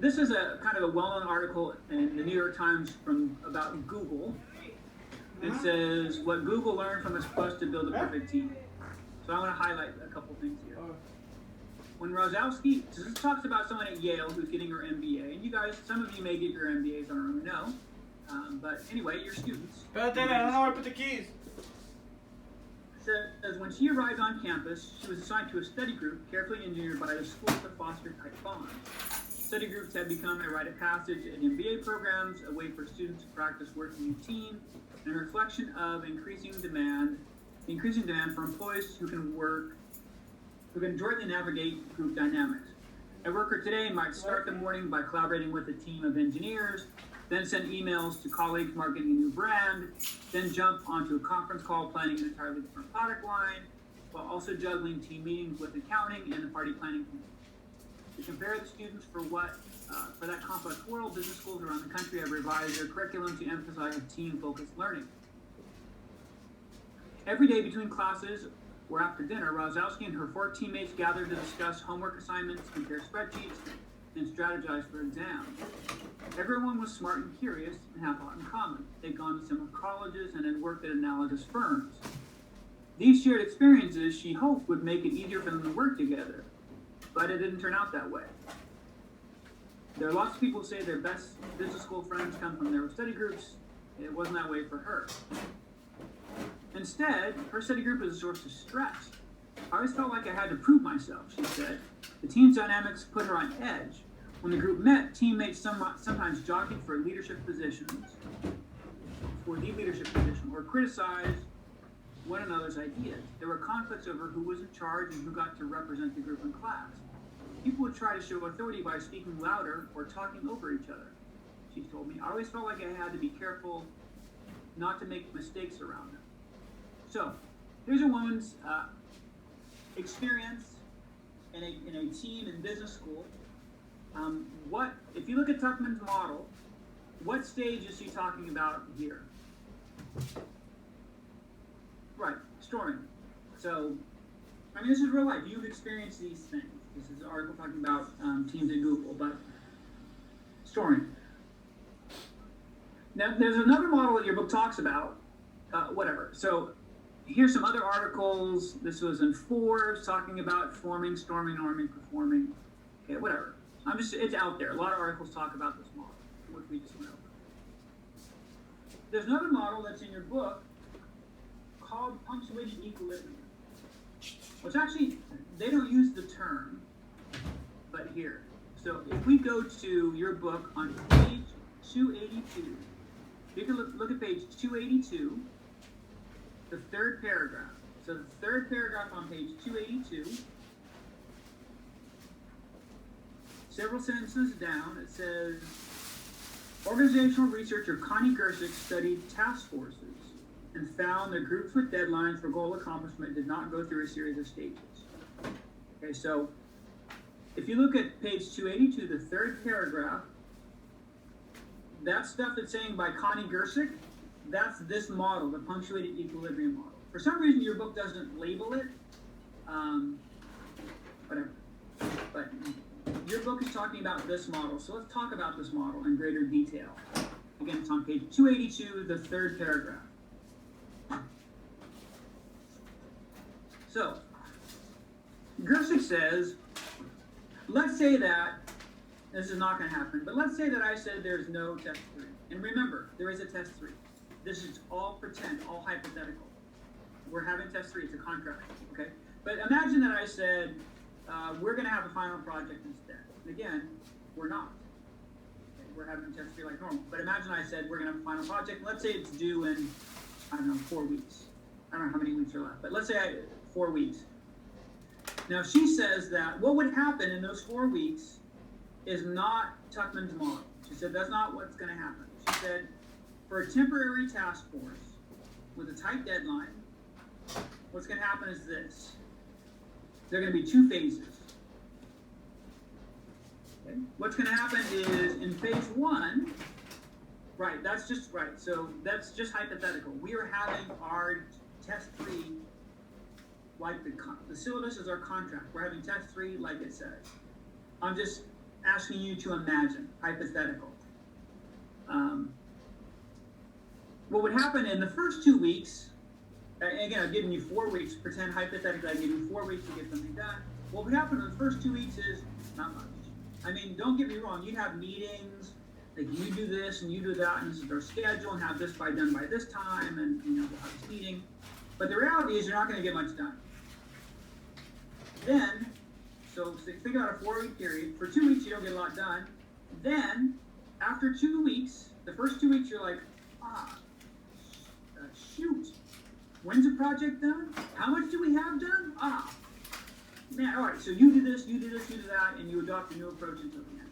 this is a kind of a well-known article in the New York Times about Google. It says what Google learned from its quest to build a perfect team. So I want to highlight a couple things here. When Rosowski, so this talks about someone at Yale who's getting her MBA, and you guys, some of you may get your MBAs, I don't really know, but anyway, you're students. I don't know where to put the keys. Says when she arrived on campus, she was assigned to a study group carefully engineered by the school to foster tight bonds. Study groups have become a rite of passage in MBA programs, a way for students to practice working in team, and a reflection of increasing demand for employees who can jointly navigate group dynamics. A worker today might start the morning by collaborating with a team of engineers, then send emails to colleagues marketing a new brand, then jump onto a conference call planning an entirely different product line, while also juggling team meetings with accounting and the party planning committee. To compare the students for that complex world, business schools around the country have revised their curriculum to emphasize team-focused learning. Every day between classes or after dinner, Rosowski and her 4 teammates gathered to discuss homework assignments, compare spreadsheets, and strategize for exams. Everyone was smart and curious and had a lot in common. They'd gone to similar colleges and had worked at analogous firms. These shared experiences, she hoped, would make it easier for them to work together, but it didn't turn out that way. There are lots of people who say their best business school friends come from their study groups. It wasn't that way for her. Instead, her study group is a source of stress. I always felt like I had to prove myself, she said. The team's dynamics put her on edge. When the group met, teammates sometimes jockeyed for the leadership position, or criticized one another's ideas. There were conflicts over who was in charge and who got to represent the group in class. People would try to show authority by speaking louder or talking over each other. She told me, I always felt like I had to be careful not to make mistakes around them. So, here's a woman's experience in a team in business school. If you look at Tuckman's model, what stage is she talking about here? Right, storming. So, I mean, this is real life. You've experienced these things. This is an article talking about teams at Google, but storming. Now, there's another model that your book talks about, whatever. So, here's some other articles. This was in Forbes talking about forming, storming, arming, performing. Okay, whatever. It's out there. A lot of articles talk about this model, which we just went over. There's another model that's in your book called punctuated equilibrium, which actually, they don't use the term, but here. So if we go to your book on page 282, you can look at page 282, the third paragraph. So the third paragraph on page 282, several sentences down, it says, organizational researcher Connie Gersick studied task forces and found that groups with deadlines for goal accomplishment did not go through a series of stages. Okay, so if you look at page 282, the third paragraph, that stuff that's saying by Connie Gersick, that's this model, the punctuated equilibrium model. For some reason, your book doesn't label it, whatever. But your book is talking about this model, so let's talk about this model in greater detail. Again, it's on page 282, the third paragraph. So, Gersick says, let's say that, this is not going to happen, but let's say that I said there's no test 3. And remember, there is a test 3. This is all pretend, all hypothetical. We're having test 3, it's a contract, okay? But imagine that I said, we're going to have a final project instead. And again, we're not. Okay, we're having test 3 like normal. But imagine I said we're going to have a final project. Let's say it's due in, 4 weeks. I don't know how many weeks are left, but let's say 4 weeks. Now she says that what would happen in those 4 weeks is not Tuckman's model. She said that's not what's going to happen. She said for a temporary task force with a tight deadline, what's going to happen is this. There are going to be 2 phases. Okay. What's going to happen is in phase 1, right, that's just right. So that's just hypothetical. We are having our test 3 like the syllabus is our contract. We're having test 3 like it says. I'm just asking you to imagine, hypothetical. What would happen in the first 2 weeks, again, I've given you 4 weeks, pretend hypothetically I give you 4 weeks to get something done. What would happen in the first 2 weeks is not much. I mean, don't get me wrong, you'd have meetings, like you do this and you do that, and this is our schedule, and have this done by this time, and we'll have this meeting. But the reality is you're not going to get much done. Then, so think about a 4-week period. For 2 weeks, you don't get a lot done. Then, after 2 weeks, the first 2 weeks, you're like, shoot. When's the project done? How much do we have done? Man, all right, so you do this, you do this, you do that, and you adopt a new approach until the end.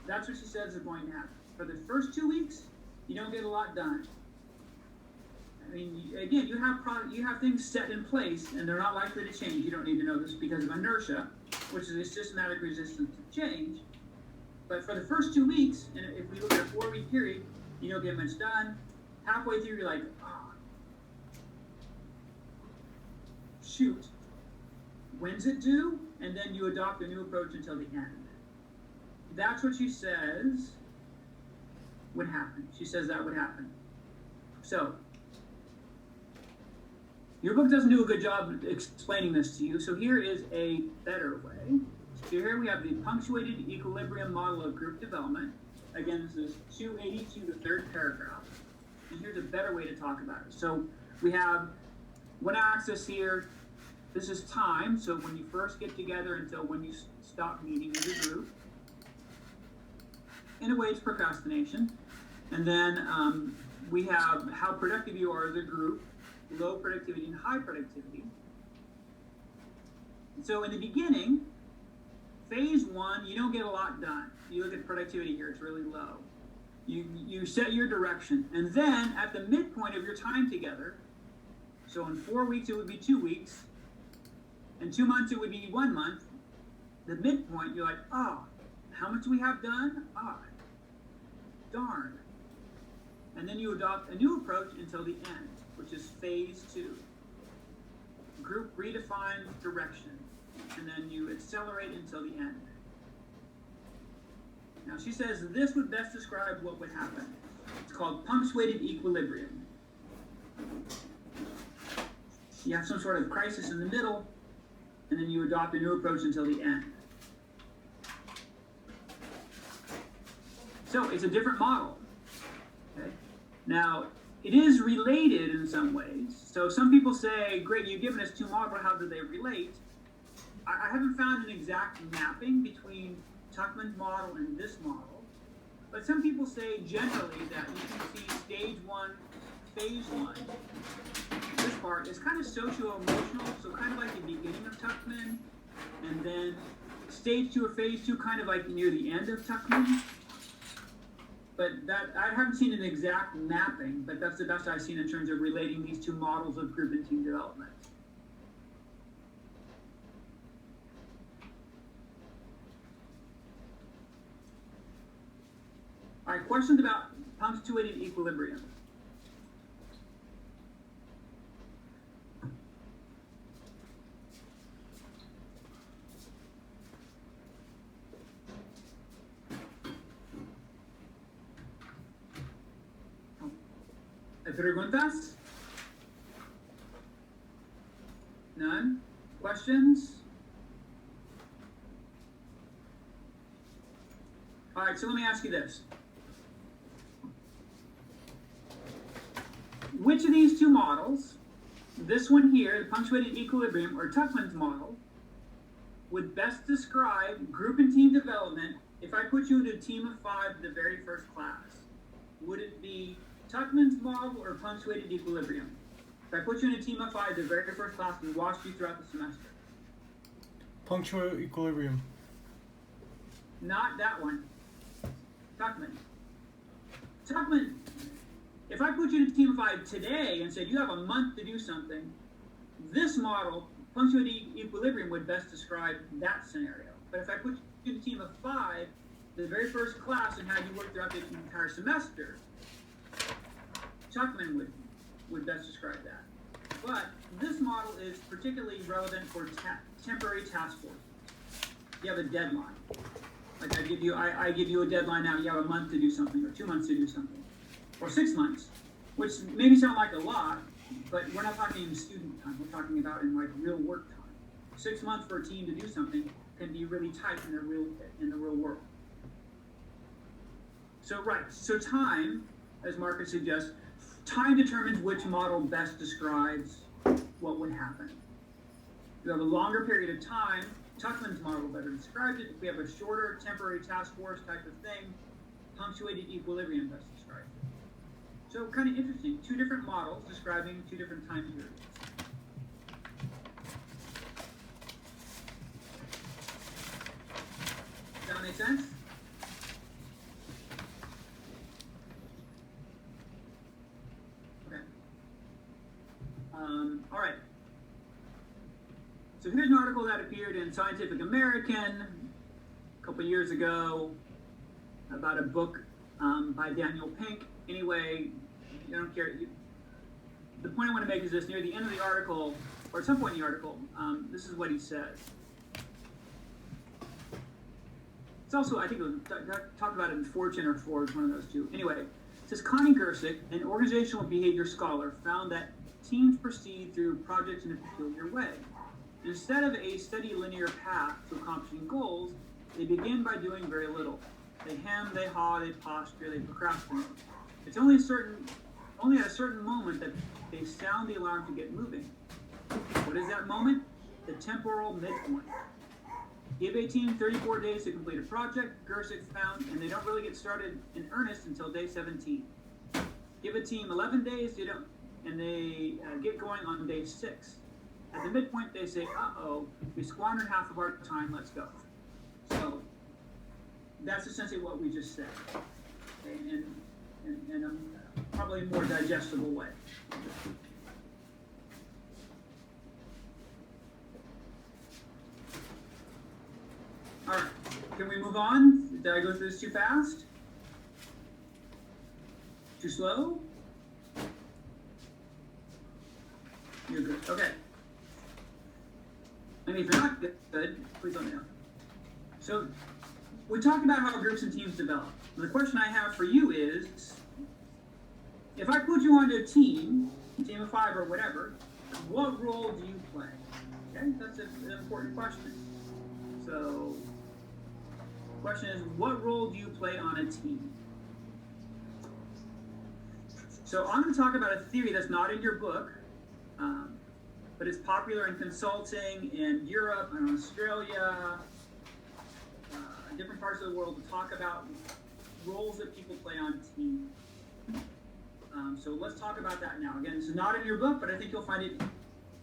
That's what she says is going to happen. For the first 2 weeks, you don't get a lot done. I mean, again, you have things set in place, and they're not likely to change. You don't need to know this because of inertia, which is a systematic resistance to change. But for the first 2 weeks, and if we look at a 4-week period, you don't get much done. Halfway through, you're like, shoot. When's it due? And then you adopt a new approach until the end. That's what she says would happen. She says that would happen. So, your book doesn't do a good job explaining this to you, so here is a better way. So here we have the punctuated equilibrium model of group development. Again, this is 282, the third paragraph. And here's a better way to talk about it. So we have one axis here. This is time, so when you first get together until when you stop meeting as a group. In a way, it's procrastination. And then we have how productive you are as a group, low productivity and high productivity. So in the beginning, phase 1, you don't get a lot done. You look at productivity here, it's really low. You set your direction. And then at the midpoint of your time together, so in 4 weeks it would be 2 weeks, in 2 months it would be 1 month, the midpoint, you're like, how much do we have done? Darn. And then you adopt a new approach until the end, which is phase 2. Group redefined direction, and then you accelerate until the end. Now she says this would best describe what would happen. It's called punctuated equilibrium. You have some sort of crisis in the middle, and then you adopt a new approach until the end. So it's a different model. Okay? Now, it is related in some ways. So some people say, great, you've given us 2 models, how do they relate? I haven't found an exact mapping between Tuckman's model and this model, but some people say generally that you can see stage 1, phase 1. This part is kind of socio-emotional, so kind of like the beginning of Tuckman, and then stage 2 or phase 2 kind of like near the end of Tuckman. But that I haven't seen an exact mapping, but that's the best I've seen in terms of relating these 2 models of group and team development. All right, questions about punctuated equilibrium? Preguntas? None? Questions? All right, so let me ask you this. Which of these 2 models, this one here, the punctuated equilibrium, or Tuckman's model, would best describe group and team development if I put you into a team of 5 the very first class? Would it be Tuckman's model or punctuated equilibrium? If I put you in a team of 5 the very first class and watched you throughout the semester. Punctual equilibrium. Not that one. Tuckman. Tuckman, if I put you in a team of 5 today and said you have a month to do something, this model, punctuated equilibrium, would best describe that scenario. But if I put you in a team of 5 the very first class and had you work throughout the entire semester, Tuckman would best describe that. But this model is particularly relevant for temporary task forces. You have a deadline. Like I give you a deadline now. You have a month to do something, or 2 months to do something, or 6 months, which maybe sound like a lot, but we're not talking in student time. We're talking about in like real work time. 6 months for a team to do something can be really tight in the real world. So so time, as Marcus suggests, time determines which model best describes what would happen. If you have a longer period of time, Tuckman's model better describes it. If we have a shorter temporary task force type of thing, punctuated equilibrium best describes it. So kind of interesting, 2 different models describing 2 different time periods. Does that make sense? Okay. All right. So here's an article that appeared in Scientific American a couple years ago about a book by Daniel Pink. Anyway, you don't care. The point I want to make is this: near the end of the article, or at some point in the article, this is what he says. It's also, I think, it was talked about it in Fortune or Forbes, one of those two. Anyway, it says Connie Gersick, an organizational behavior scholar, found that teams proceed through projects in a peculiar way. Instead of a steady linear path to accomplishing goals, they begin by doing very little. They hem, they haw, they posture, they procrastinate. It's only at a certain moment that they sound the alarm to get moving. What is that moment? The temporal midpoint. Give a team 34 days to complete a project, Gersick found, and they don't really get started in earnest until day 17. Give a team 11 days, and they get going on day 6. At the midpoint, they say, uh-oh, we squandered half of our time, let's go. So that's essentially what we just said, okay, in a probably more digestible way. All right, can we move on? Did I go through this too fast? Too slow? You're good, okay. And if you're not good, please let me know. So, we talked about how groups and teams develop. And the question I have for you is, if I put you onto a team of 5 or whatever, what role do you play? Okay, that's an important question. So, the question is, what role do you play on a team? So I'm going to talk about a theory that's not in your book, but it's popular in consulting in Europe and Australia, different parts of the world, to talk about roles that people play on teams. So let's talk about that now. Again, this is not in your book, but I think you'll find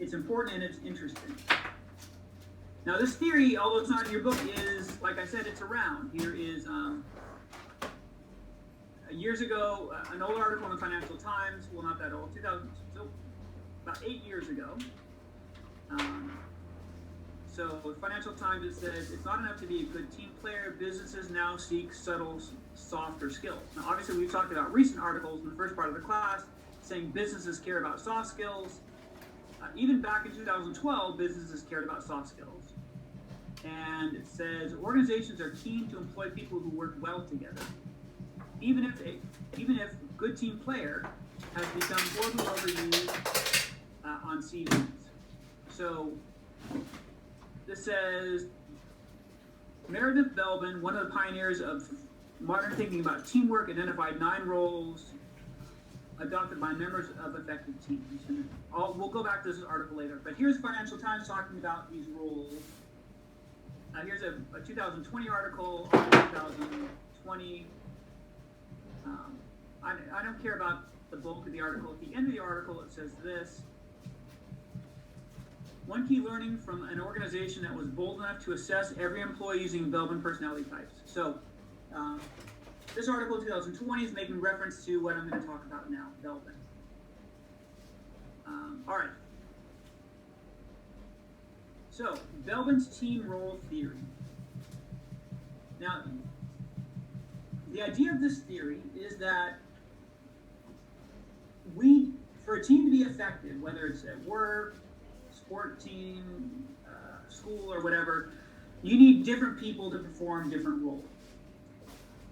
it's important and it's interesting. Now this theory, although it's not in your book, is, like I said, it's around. Here is, years ago, an old article in the Financial Times, well, not that old, 2000, so about 8 years ago. So the Financial Times, it says, it's not enough to be a good team player. Businesses now seek subtle, softer skills. Now, obviously, we've talked about recent articles in the first part of the class saying businesses care about soft skills. Even back in 2012, businesses cared about soft skills. And it says organizations are keen to employ people who work well together, even if a good team player has become horribly overused on CVs. So this says Meredith Belbin, one of the pioneers of modern thinking about teamwork, identified 9 roles adopted by members of effective teams. And we'll go back to this article later. But here's Financial Times talking about these roles. Here's a 2020 article on 2020. I don't care about the bulk of the article. At the end of the article, it says this. One key learning from an organization that was bold enough to assess every employee using Belbin personality types. So this article in 2020 is making reference to what I'm going to talk about now, Belbin. All right. So, Belbin's team role theory. Now, the idea of this theory is that for a team to be effective, whether it's at work, sport team, school, or whatever, you need different people to perform different roles.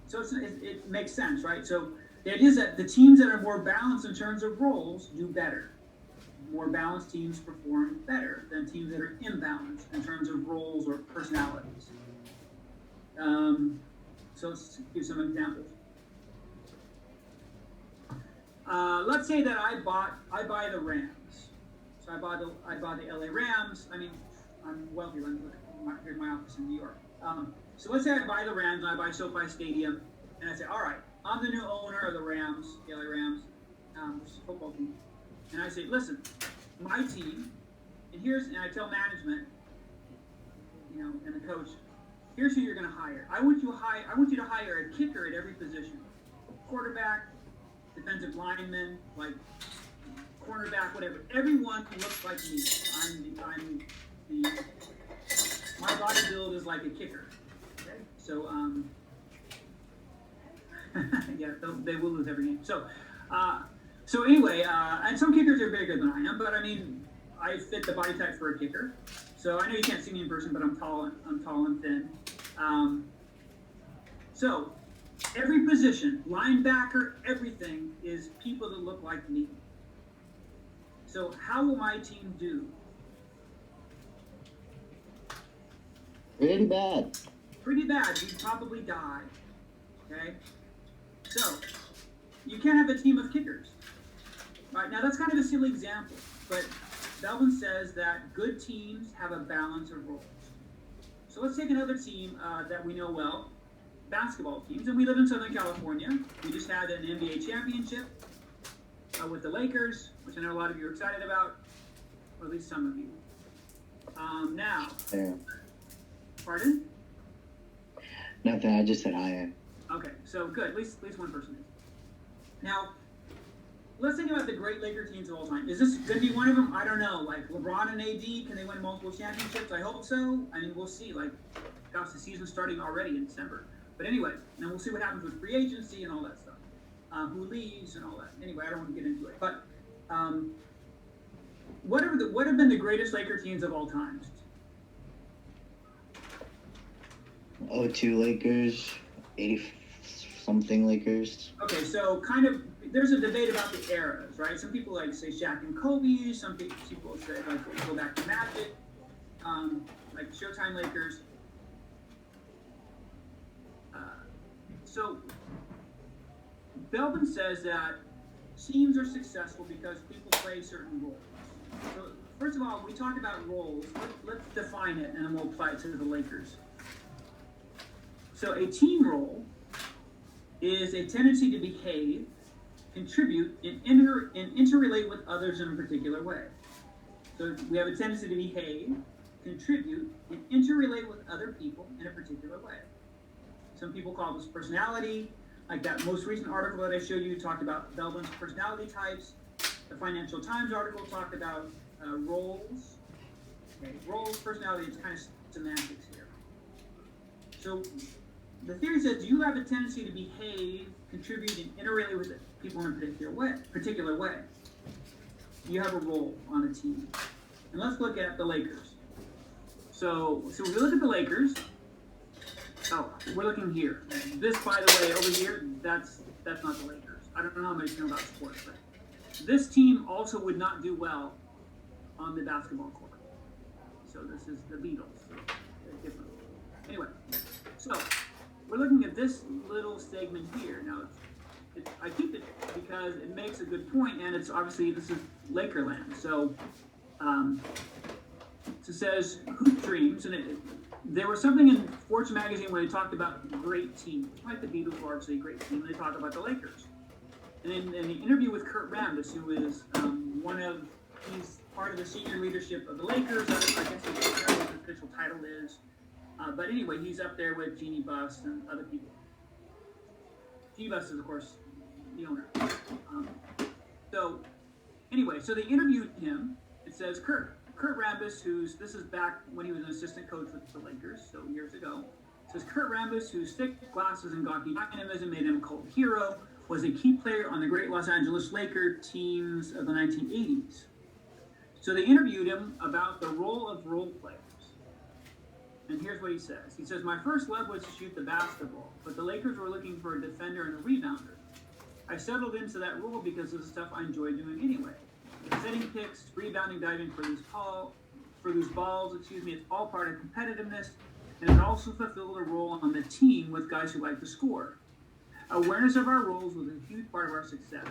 So it makes sense, right? So the idea is that the teams that are more balanced in terms of roles do better. More balanced teams perform better than teams that are imbalanced in terms of roles or personalities. So let's give some examples. Let's say that I buy the Rams. So I buy the LA Rams. I mean, I'm wealthy. Let me look at here's my office in New York. So let's say I buy the Rams and I buy SoFi Stadium, and I say, all right, I'm the new owner of the Rams, the LA Rams, which is a football team. And I say, listen, my team, and I tell management, and the coach, here's who you're going to hire. I want you to hire a kicker at every position, quarterback, defensive lineman, like cornerback, whatever. Everyone looks like me. My body build is like a kicker. Okay, so yeah, they will lose every game. So anyway, and some kickers are bigger than I am, but I mean, I fit the body type for a kicker. So I know you can't see me in person, but I'm tall and thin. So every position, linebacker, everything is people that look like me. So how will my team do? Pretty bad. Pretty bad. You'd probably die. Okay? So you can't have a team of kickers. All right, now that's kind of a silly example, but Belvin says that good teams have a balance of roles. So let's take another team that we know well, basketball teams, and we live in Southern California. We just had an NBA championship with the Lakers, which I know a lot of you are excited about, or at least some of you. Now, Yeah. Pardon? Nothing. I just said I am. Okay, so good. At least one person is. Now, let's think about the great Laker teams of all time. Is this going to be one of them? I don't know. Like LeBron and AD, can they win multiple championships? I hope so. I mean, we'll see. Like, gosh, the season's starting already in December. But anyway, and we'll see what happens with free agency and all that stuff. Who leaves and all that. Anyway, I don't want to get into it. But what have been the greatest Laker teams of all time? 02 Lakers, 80-something Lakers. Okay, so kind of, there's a debate about the eras, right? Some people like say Shaq and Kobe. Some people say like go back to Magic, like Showtime Lakers. So Belvin says that teams are successful because people play certain roles. So first of all, we talked about roles. Let's define it, and then we'll apply it to the Lakers. So a team role is a tendency to behave, contribute, and interrelate with others in a particular way. So we have a tendency to behave, contribute, and interrelate with other people in a particular way. Some people call this personality. Like that most recent article that I showed you talked about Belvin's personality types. The Financial Times article talked about roles. Okay, roles, personality, it's kind of semantics here. So the theory says you have a tendency to behave, contribute, and interrelate with people in a particular way. You have a role on a team. And let's look at the Lakers. So if we look at the Lakers, we're looking here. This, by the way, over here, that's not the Lakers. I don't know how much you know about sports, but this team also would not do well on the basketball court. So this is the Beatles. So they're different. Anyway, so we're looking at this little segment here. Now, I keep it because it makes a good point, and it's obviously, this is Lakerland. So it says, Hoop Dreams, and there was something in Fortune magazine where they talked about great teams. Like the Beatles were obviously a great team, and they talked about the Lakers. And in the interview with Kurt Rambis, who is he's part of the senior leadership of the Lakers. I guess what his official title is. But anyway, he's up there with Jeannie Buss and other people. Jeannie Buss is, of course, the owner. So they interviewed him. It says Kurt Rambis, this is back when he was an assistant coach with the Lakers, so years ago. It says Kurt Rambis, whose thick glasses and gawky dynamism made him a cult hero, was a key player on the great Los Angeles Lakers teams of the 1980s. So they interviewed him about the role of role players. And here's what he says. He says, my first love was to shoot the basketball, but the Lakers were looking for a defender and a rebounder. I settled into that role because of the stuff I enjoy doing anyway. Setting picks, rebounding, diving for loose balls, it's all part of competitiveness, and it also fulfilled a role on the team with guys who like to score. Awareness of our roles was a huge part of our success.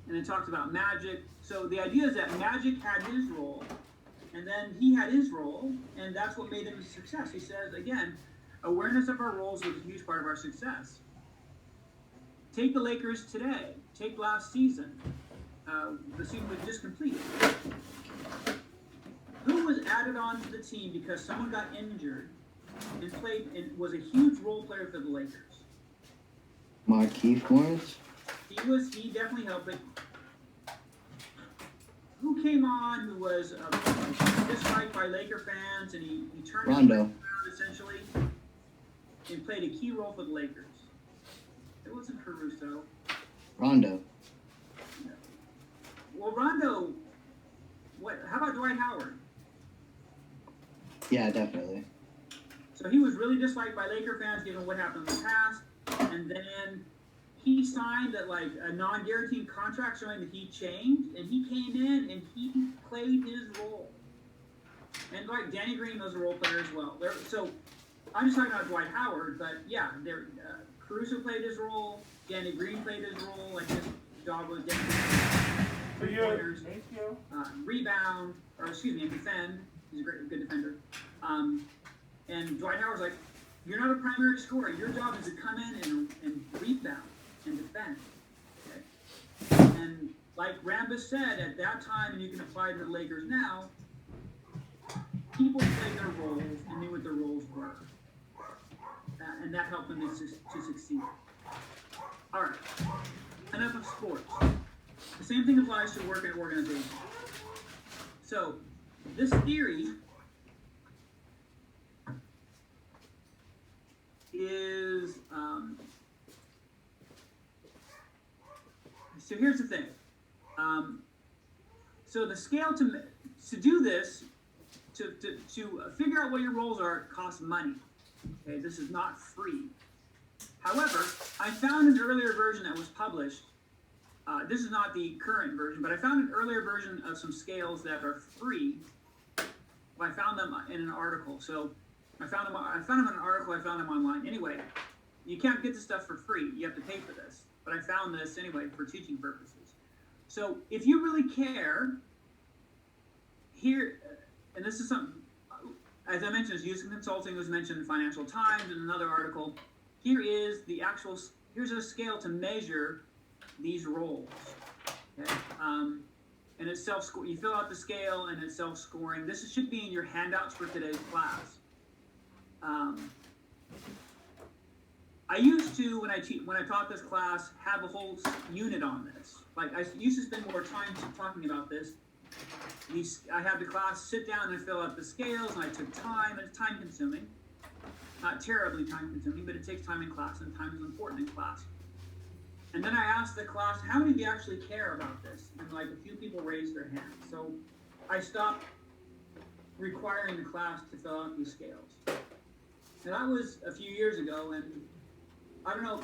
And it talks about Magic. So the idea is that Magic had his role, and then he had his role, and that's what made him a success. He says, again, awareness of our roles was a huge part of our success. Take the Lakers today. Take last season. The season was just completed. Who was added on to the team because someone got injured and played and was a huge role player for the Lakers? Markieff Morris? He definitely helped, but who came on who was disliked by Laker fans, and he turned Rondo around essentially and played a key role for the Lakers? It wasn't Caruso. Rondo. Well, Rondo. How about Dwight Howard? Yeah, definitely. So he was really disliked by Laker fans given what happened in the past, and then he signed a non-guaranteed contract showing that he changed, and he came in and he played his role. And Danny Green was a role player as well. So I'm just talking about Dwight Howard, but yeah, Caruso played his role, Danny Green played his role, his job was pointers, rebound, and defend. He's a good defender. And Dwight Howard's like, you're not a primary scorer. Your job is to come in and rebound and defend. Okay? And like Rambus said at that time, and you can apply it to the Lakers now, people played their roles and knew what their roles were. And that helped them to succeed. All right, enough of sports. The same thing applies to work in organizations. So, this theory is, so here's the thing. So the scale to do this, to figure out what your roles are, costs money. Okay, this is not free. However, I found an earlier version that was published. This is not the current version, but I found an earlier version of some scales that are free. I found them in an article. So I found them in an article. I found them online. Anyway, you can't get this stuff for free. You have to pay for this. But I found this anyway for teaching purposes. So if you really care, here, and this is something, as I mentioned, Houston Consulting was mentioned in Financial Times in another article. Here's a scale to measure these roles. Okay? And it's self-score. You fill out the scale, and it's self-scoring. This should be in your handouts for today's class. I used to, when I taught this class, have a whole unit on this. I used to spend more time talking about this. I had the class sit down and fill out the scales, and I took time, and it's time-consuming. Not terribly time-consuming, but it takes time in class, and time is important in class. And then I asked the class, how many of you actually care about this? And a few people raised their hands. So I stopped requiring the class to fill out these scales. And that was a few years ago, and I don't know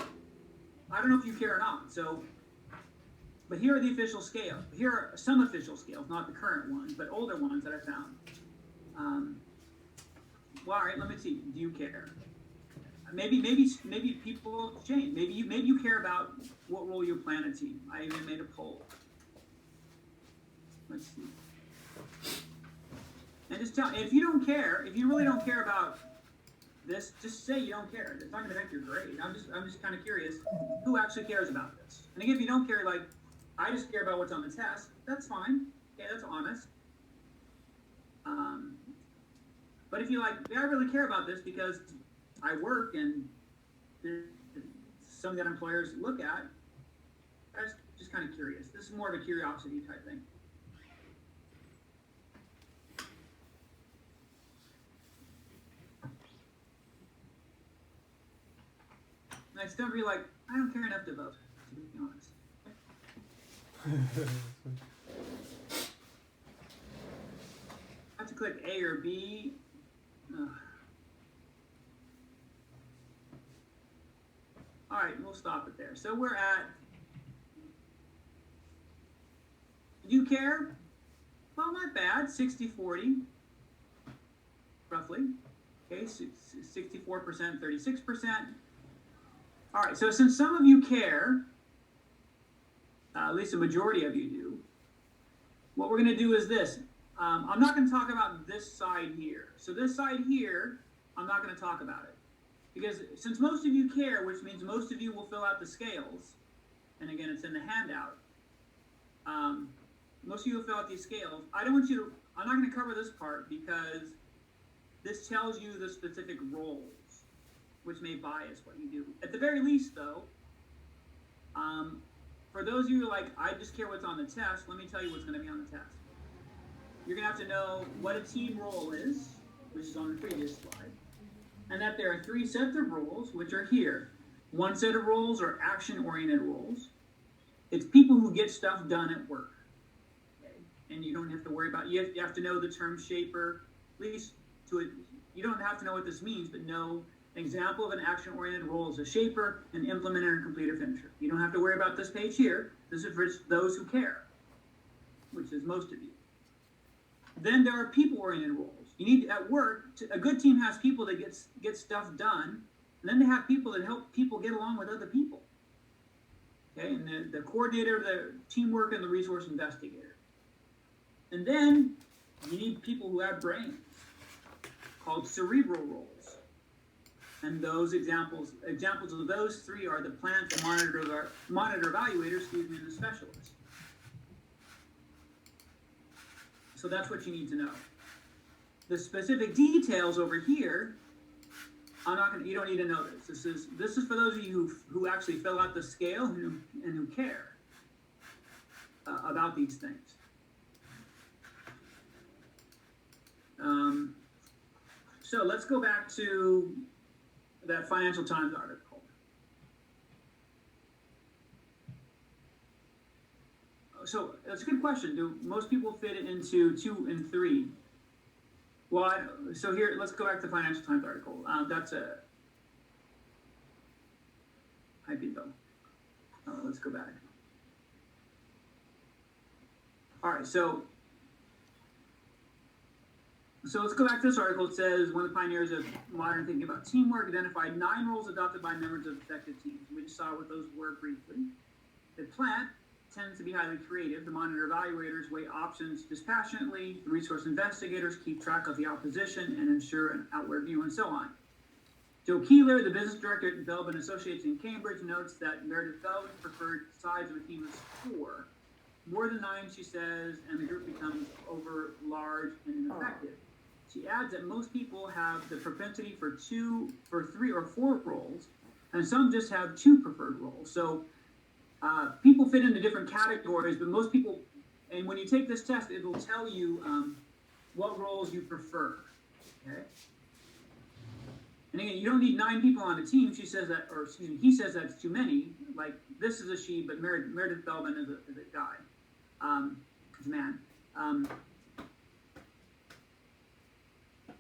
if you care or not. So, but here are the official scales. Here are some official scales, not the current ones, but older ones that I found. Well, all right, let me see. Do you care? Maybe people change. Maybe you care about what role you play on a team. I even made a poll. Let's see. And just tell, if you really don't care about this, just say you don't care. It's not going to affect your grade. I'm just kind of curious who actually cares about this. And again, if you don't care, I just care about what's on the test. That's fine. Okay, that's honest. But if you I really care about this because I work and some that employers look at, that's just kind of curious. This is more of a curiosity type thing. And I still be I don't care enough to vote, to be honest. I have to click A or B. All right, we'll stop it there. So we're at, do you care? Well, not bad, 60-40, roughly. Okay, 64%, 36%. All right, so since some of you care, at least a majority of you do, what we're going to do is this. I'm not going to talk about this side here. So this side here, I'm not going to talk about it. Because since most of you care, which means most of you will fill out the scales, and again, it's in the handout, most of you will fill out these scales. I'm not going to cover this part because this tells you the specific roles, which may bias what you do. At the very least, though, for those of you who are like, I just care what's on the test, let me tell you what's going to be on the test. You're going to have to know what a team role is, which is on the previous slide, and that there are 3 sets of roles, which are here. One set of roles are action-oriented roles. It's people who get stuff done at work. Okay? And you don't have to worry about, you have to know the term shaper, at least to it. You don't have to know what this means, but know an example of an action-oriented role is a shaper, an implementer, and a completer finisher. You don't have to worry about this page here. This is for those who care, which is most of you. Then there are people-oriented roles. You need, at work, a good team has people that get stuff done, and then they have people that help people get along with other people. Okay, and the coordinator, the teamwork, and the resource investigator. And then you need people who have brains, called cerebral roles. And those examples of those 3 are the plant, the monitor evaluator, and the specialist. So that's what you need to know. The specific details over here, you don't need to know this. This is for those of you who actually fill out the scale and who care about these things. So let's go back to that Financial Times article. So that's a good question. Do most people fit it into 2 and 3? Well, so here, let's go back to the Financial Times article. That's a IPO. Let's go back. All right, so let's go back to this article. It says, one of the pioneers of modern thinking about teamwork identified 9 roles adopted by members of effective teams. We just saw what those were briefly. The plant tends to be highly creative. The monitor evaluators weigh options dispassionately. The resource investigators keep track of the opposition and ensure an outward view, and so on. Joe Keeler, the business director at Belbin Associates in Cambridge, notes that Meredith Belbin's preferred size of a team is 4. More than 9, she says, and the group becomes over large and ineffective. She adds that most people have the propensity for 3 or 4 roles, and some just have 2 preferred roles. So people fit into different categories, but most people, and when you take this test, it will tell you what roles you prefer. Okay. And again, you don't need 9 people on a team. She says that, or excuse me, he says that's too many. Like, this is a she, but Meredith Belbin is a guy. It's a man.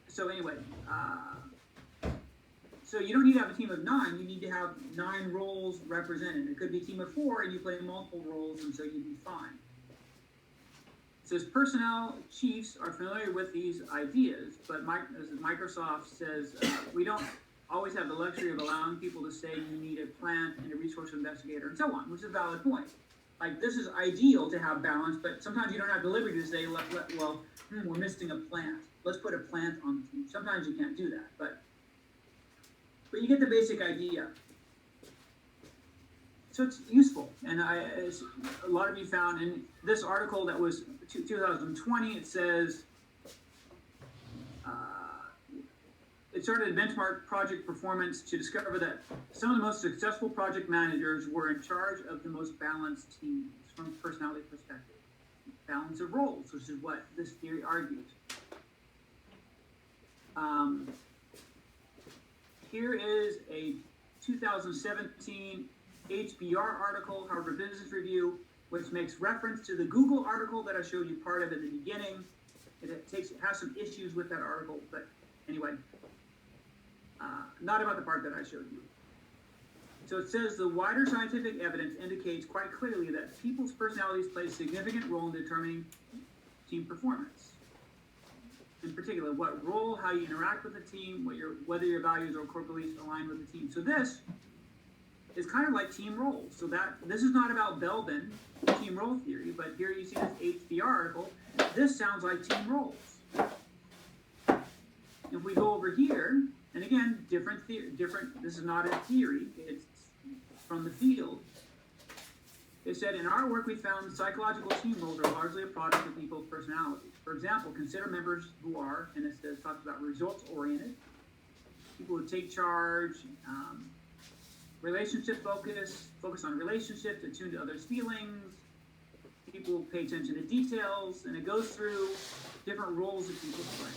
So anyway, so you don't need to have a team of 9. You need to have 9 roles represented. It could be a team of 4, and you play multiple roles, and so you'd be fine. It says personnel chiefs are familiar with these ideas, but as Microsoft says, we don't always have the luxury of allowing people to say you need a plant and a resource investigator and so on, which is a valid point. Like, this is ideal to have balance, but sometimes you don't have the liberty to say, we're missing a plant. Let's put a plant on the team. Sometimes you can't do that, but you get the basic idea. So it's useful, and as a lot of you found in this article that was 2020, it says it started a benchmark project performance to discover that some of the most successful project managers were in charge of the most balanced teams from a personality perspective. Balance of roles, which is what this theory argues. Here is a 2017 HBR article, Harvard Business Review, which makes reference to the Google article that I showed you part of at the beginning. It has some issues with that article, but anyway, not about the part that I showed you. So it says the wider scientific evidence indicates quite clearly that people's personalities play a significant role in determining team performance. In particular, what role, how you interact with the team, whether your values or core beliefs align with the team. So this is kind of like team roles. So this is not about Belbin, team role theory, but here you see this HBR article. This sounds like team roles. If we go over here, and again, different, this is not a theory, it's from the field. It said, in our work we found psychological team roles are largely a product of people's personalities. For example, consider members who are, and it talks about results-oriented, people who take charge, relationship focus on relationships, attuned to others' feelings, people who pay attention to details, and it goes through different roles that people play.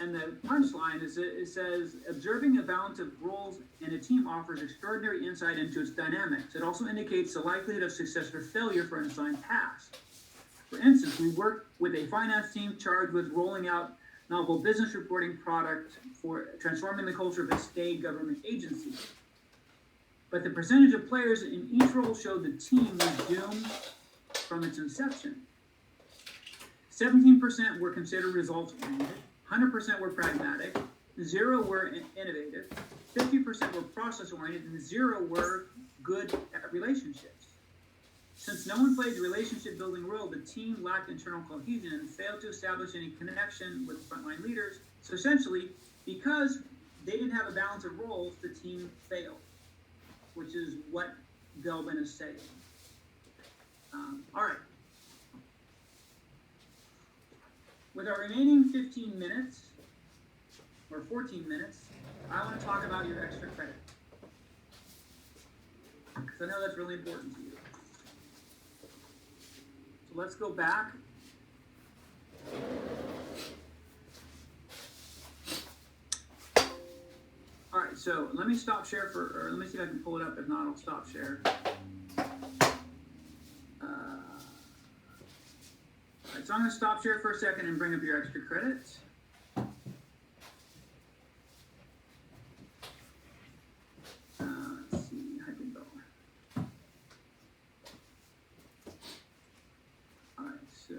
And the punchline is it says, observing a balance of roles in a team offers extraordinary insight into its dynamics. It also indicates the likelihood of success or failure for an assigned task. For instance, we work with a finance team charged with rolling out novel business reporting product for transforming the culture of a state government agency. But the percentage of players in each role showed the team was doomed from its inception. 17% were considered results-oriented, 100% were pragmatic, 0 were innovative, 50% were process-oriented, and 0 were good at relationships. Since no one played the relationship-building role, the team lacked internal cohesion and failed to establish any connection with frontline leaders. So essentially, because they didn't have a balance of roles, the team failed, which is what Belbin is saying. All right. With our remaining 15 minutes, or 14 minutes, I want to talk about your extra credit. Because I know that's really important to you. So let's go back. All right, so let me stop share or let me see if I can pull it up. If not, I'll stop share. All right, so I'm going to stop share for a second and bring up your extra credits. Let's see, I can go. All right, so.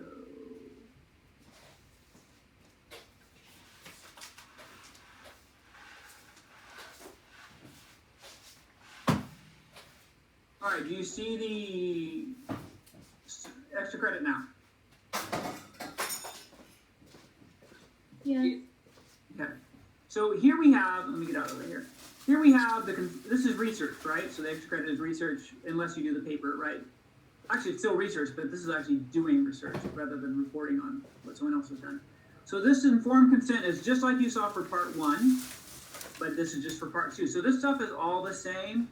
All right, do you see the extra credit now? Yeah. Okay. So here we have, let me get out of the way here. Here we have this is research, right? So the extra credit is research, unless you do the paper, right? Actually, it's still research, but this is actually doing research rather than reporting on what someone else has done. So this informed consent is just like you saw for part 1, but this is just for part 2. So this stuff is all the same.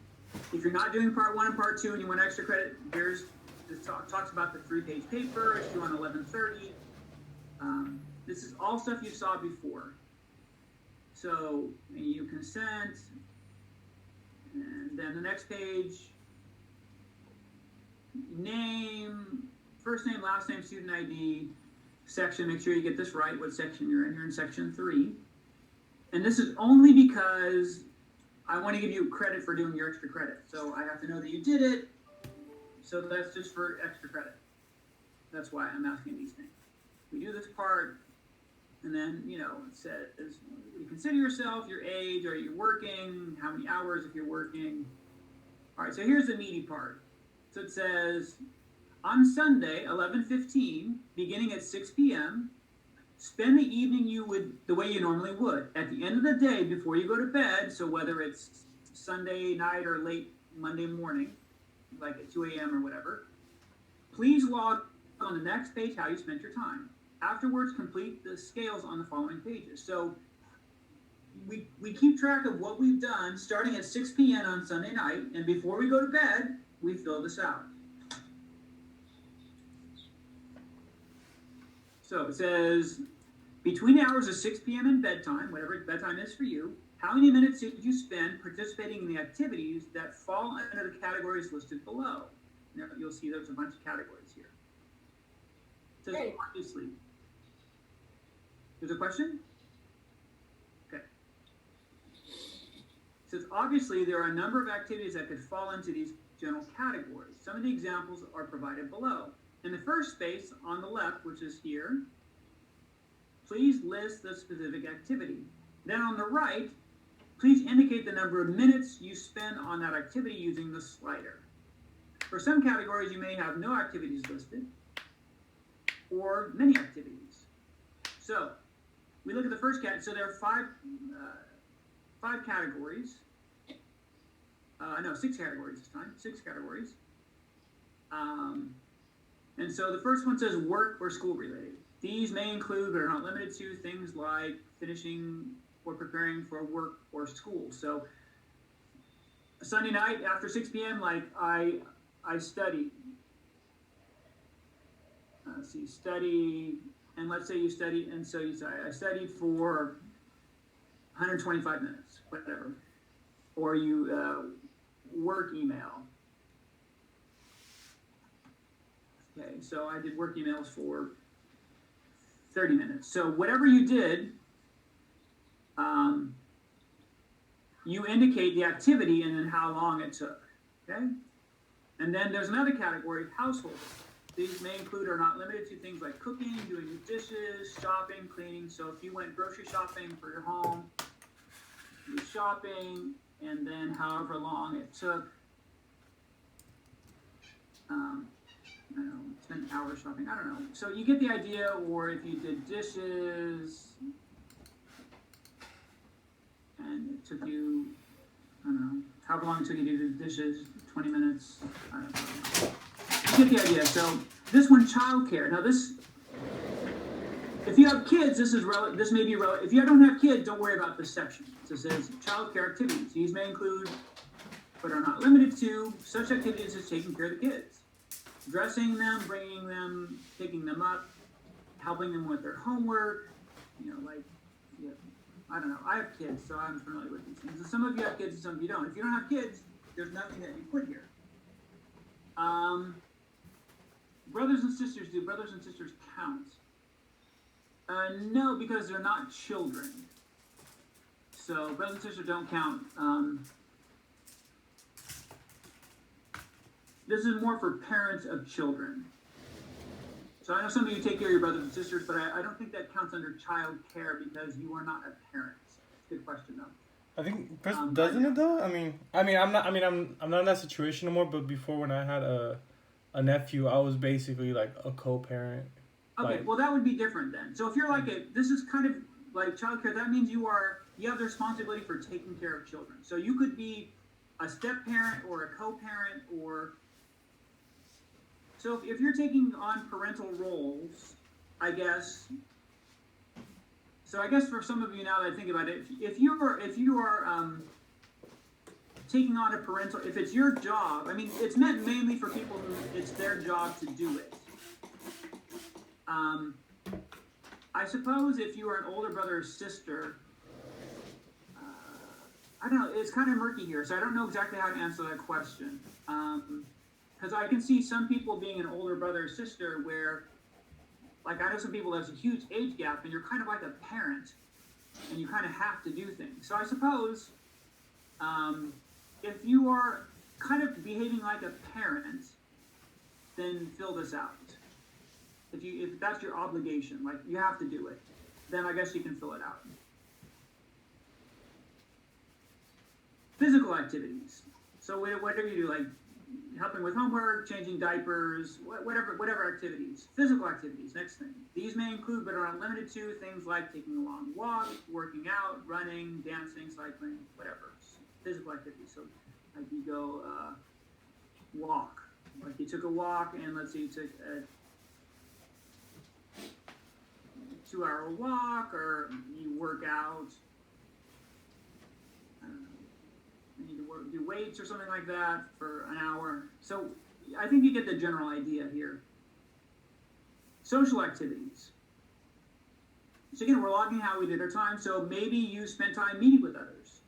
If you're not doing part 1 and part 2 and you want extra credit, this talks about the 3-page paper, it's due on 11/30. This is all stuff you saw before. So you consent, and then the next page, name, first name, last name, student ID, section, make sure you get this right, what section you're in. You're in section 3. And this is only because I want to give you credit for doing your extra credit. So I have to know that you did it. So that's just for extra credit. That's why I'm asking these things. We do this part, and then, it says, you consider yourself, your age, are you working, how many hours if you're working. All right, so here's the meaty part. So it says, on Sunday, 11:15, beginning at 6 p.m., spend the evening the way you normally would. At the end of the day, before you go to bed, so whether it's Sunday night or late Monday morning, like at 2 a.m. or whatever, please log on the next page how you spent your time. Afterwards, complete the scales on the following pages. So we keep track of what we've done starting at 6 p.m. on Sunday night, and before we go to bed, we fill this out. So it says, between the hours of 6 p.m. and bedtime, whatever bedtime is for you, how many minutes did you spend participating in the activities that fall under the categories listed below? Now, you'll see there's a bunch of categories here. It says, obviously. There's a question? Okay. It So obviously there are a number of activities that could fall into these general categories. Some of the examples are provided below. In the first space on the left, which is here, please list the specific activity. Then on the right, please indicate the number of minutes you spend on that activity using the slider. For some categories, you may have no activities listed or many activities. So we look at the first cat. So there are five categories. No, 6 categories this time. 6 categories. And so the first one says work or school related. These may include, but are not limited to, things like finishing or preparing for work or school. So Sunday night after 6 p.m., like I study. Study, and let's say you study, and so you say, I studied for 125 minutes, whatever. Or you work email. Okay, so I did work emails for 30 minutes. So whatever you did, you indicate the activity and then how long it took, okay? And then there's another category, household. These may include or are not limited to things like cooking, doing the dishes, shopping, cleaning. So if you went grocery shopping for your home, you were shopping, and then however long it took, I don't know, spend hours shopping, I don't know. So you get the idea, or if you did dishes, and it took you, I don't know, however long it took you to do the dishes, 20 minutes, I don't know. You get the idea. So this one, childcare. Now this, if you have kids, this may be relevant. If you don't have kids, don't worry about this section. So it says childcare activities. These may include, but are not limited to, such activities as taking care of the kids, dressing them, bringing them, picking them up, helping them with their homework. I don't know. I have kids, so I'm familiar with these things. And some of you have kids, and some of you don't. If you don't have kids, there's nothing that you put here. Brothers and sisters, do brothers and sisters count? No, because they're not children. So brothers and sisters don't count. This is more for parents of children. So I know some of you take care of your brothers and sisters, but I don't think that counts under child care because you are not a parent. Good question though. I think doesn't it though? I'm not in that situation anymore. But before, when I had a nephew, I was basically like a co-parent. Okay, well that would be different then. So if you're like this is kind of like childcare. That means you have the responsibility for taking care of children. So you could be a step parent or a co-parent or. So if you're taking on parental roles, I guess. So I guess for some of you now that I think about it, if you are taking on a parental, if it's your job, it's meant mainly for people who it's their job to do it. I suppose if you are an older brother or sister, I don't know, it's kind of murky here, so I don't know exactly how to answer that question. Because I can see some people being an older brother or sister where, like I know some people there's a huge age gap and you're kind of like a parent and you kind of have to do things. So I suppose if you are kind of behaving like a parent, then fill this out. If that's your obligation, like you have to do it, then I guess you can fill it out. Physical activities. So whatever you do, like helping with homework, changing diapers, whatever activities. Physical activities, next thing. These may include, but are not limited to, things like taking a long walk, working out, running, dancing, cycling, whatever. Physical activities. So like you go walk. Like you took a walk and let's say you took a 2-hour walk, or you work out. I don't know. You need to do weights or something like that for an hour. So I think you get the general idea here. Social activities. So again, we're logging how we did our time. So maybe you spent time meeting with others.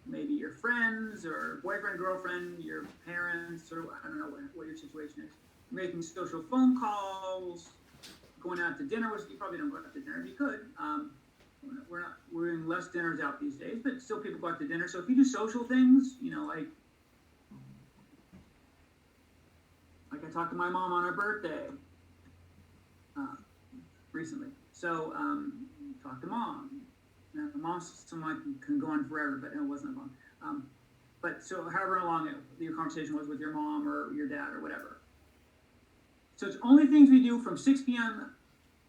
Maybe your friends or boyfriend, girlfriend, your parents, or I don't know what your situation is. Making social phone calls, going out to dinner, which you probably don't go out to dinner if you could. we're in less dinners out these days, but still people go out to dinner. So if you do social things, like I talked to my mom on her birthday recently. So talk to mom. Now, mom's someone can go on forever, but it wasn't long. But so however long your conversation was with your mom or your dad or whatever. So it's only things we do from 6 p.m.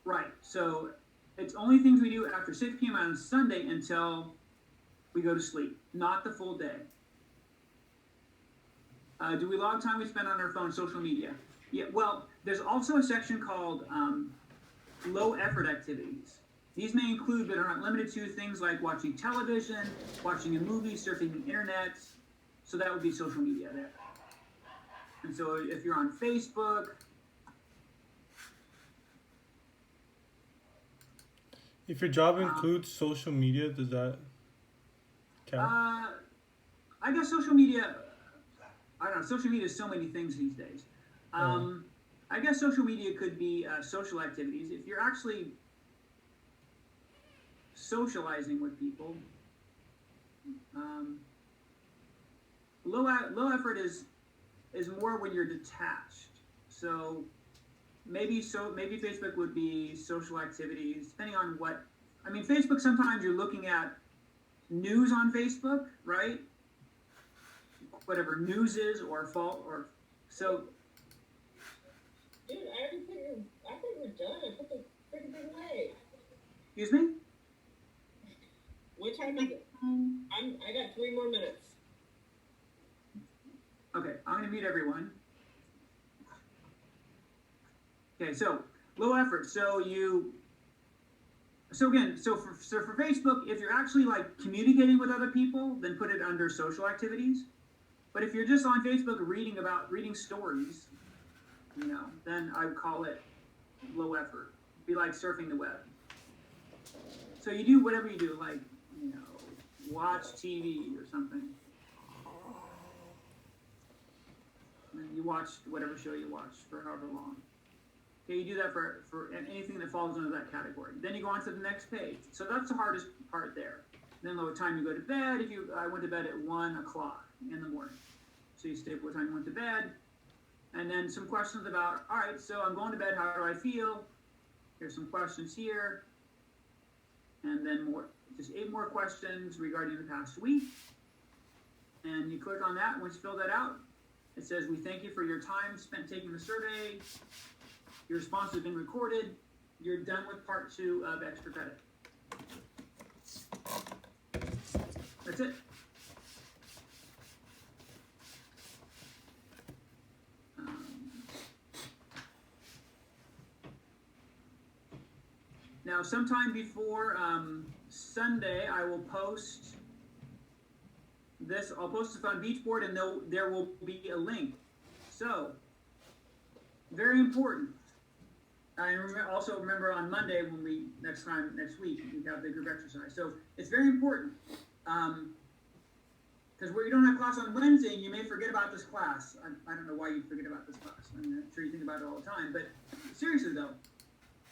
Right. So it's only things we do after 6 p.m. on Sunday until we go to sleep, not the full day. Do we log time we spend on our phone, social media? Yeah, well, there's also a section called low effort activities. These may include, but are not limited to, things like watching television, watching a movie, surfing the internet. So that would be social media there. And so if you're on Facebook, if your job includes social media, does that count? I guess social media, I don't know, social media is so many things these days. I guess social media could be social activities. If you're actually socializing with people, low effort is more when you're detached. So maybe Facebook would be social activities, depending on what. I mean, Facebook, sometimes you're looking at news on Facebook, right? Whatever news is or fault or so. Dude, I think we're done. I put the freaking thing away. Excuse me? What time is it? I got 3 more minutes. Okay, I'm gonna mute everyone. Okay, so low effort. So for Facebook, if you're actually like communicating with other people, then put it under social activities. But if you're just on Facebook reading stories, then I would call it low effort. It'd be like surfing the web. So you do whatever you do, like, watch TV or something. And you watch whatever show you watch for however long. Okay, you do that for anything that falls under that category. Then you go on to the next page. So that's the hardest part there. Then what time you go to bed. I went to bed at 1 o'clock in the morning. So you state what time you went to bed. And then some questions about, all right, so I'm going to bed, how do I feel? Here's some questions here. And then just 8 more questions regarding the past week. And you click on that. Once you fill that out, it says, we thank you for your time spent taking the survey. Your response has been recorded. You're done with part 2 of extra credit. That's it. Now, sometime before Sunday, I will post this. I'll post this on Beachboard, and there will be a link. So, very important. I also remember on Monday next week, we have the group exercise. So it's very important because where you don't have class on Wednesday, you may forget about this class. I don't know why you forget about this class. I mean, I'm sure you think about it all the time. But seriously though,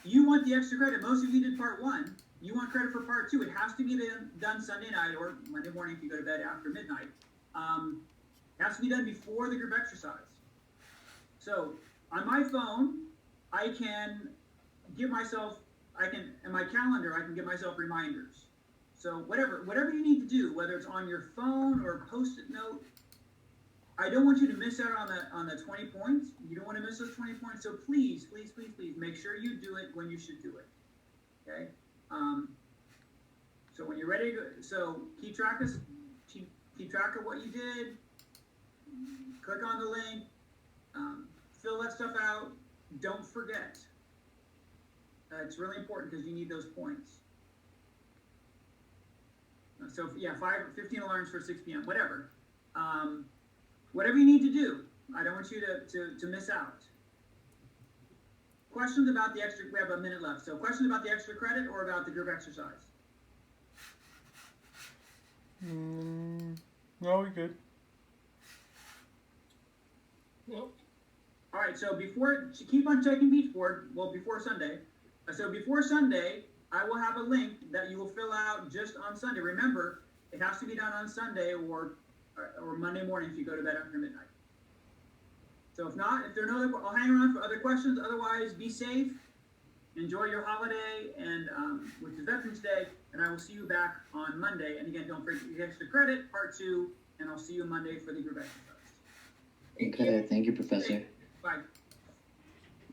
you want the extra credit. Most of you did part 1. You want credit for part 2. It has to be done Sunday night or Monday morning if you go to bed after midnight. It has to be done before the group exercise. So on my phone, I can give myself, in my calendar, I can give myself reminders. So whatever you need to do, whether it's on your phone or a Post-it note, I don't want you to miss out on the 20 points. You don't want to miss those 20 points. So please, please, please, please make sure you do it when you should do it. Okay? So when you're ready to, keep track of what you did. Click on the link. Fill that stuff out. Don't forget. It's really important because you need those points. So yeah, 15 alarms for 6 p.m. Whatever. Whatever you need to do. I don't want you to miss out. Questions about the extra? We have a minute left. So questions about the extra credit or about the group exercise? No, we're good. Nope. All right, so keep on checking Beachboard. Well, before Sunday. So before Sunday, I will have a link that you will fill out just on Sunday. Remember, it has to be done on Sunday or Monday morning if you go to bed after midnight. So if not, if there are no other, I'll hang around for other questions. Otherwise, be safe. Enjoy your holiday, and which is Veterans Day, and I will see you back on Monday. And again, don't forget the extra credit, part 2, and I'll see you Monday for the group exercise. Okay, thank you, Professor. Bye.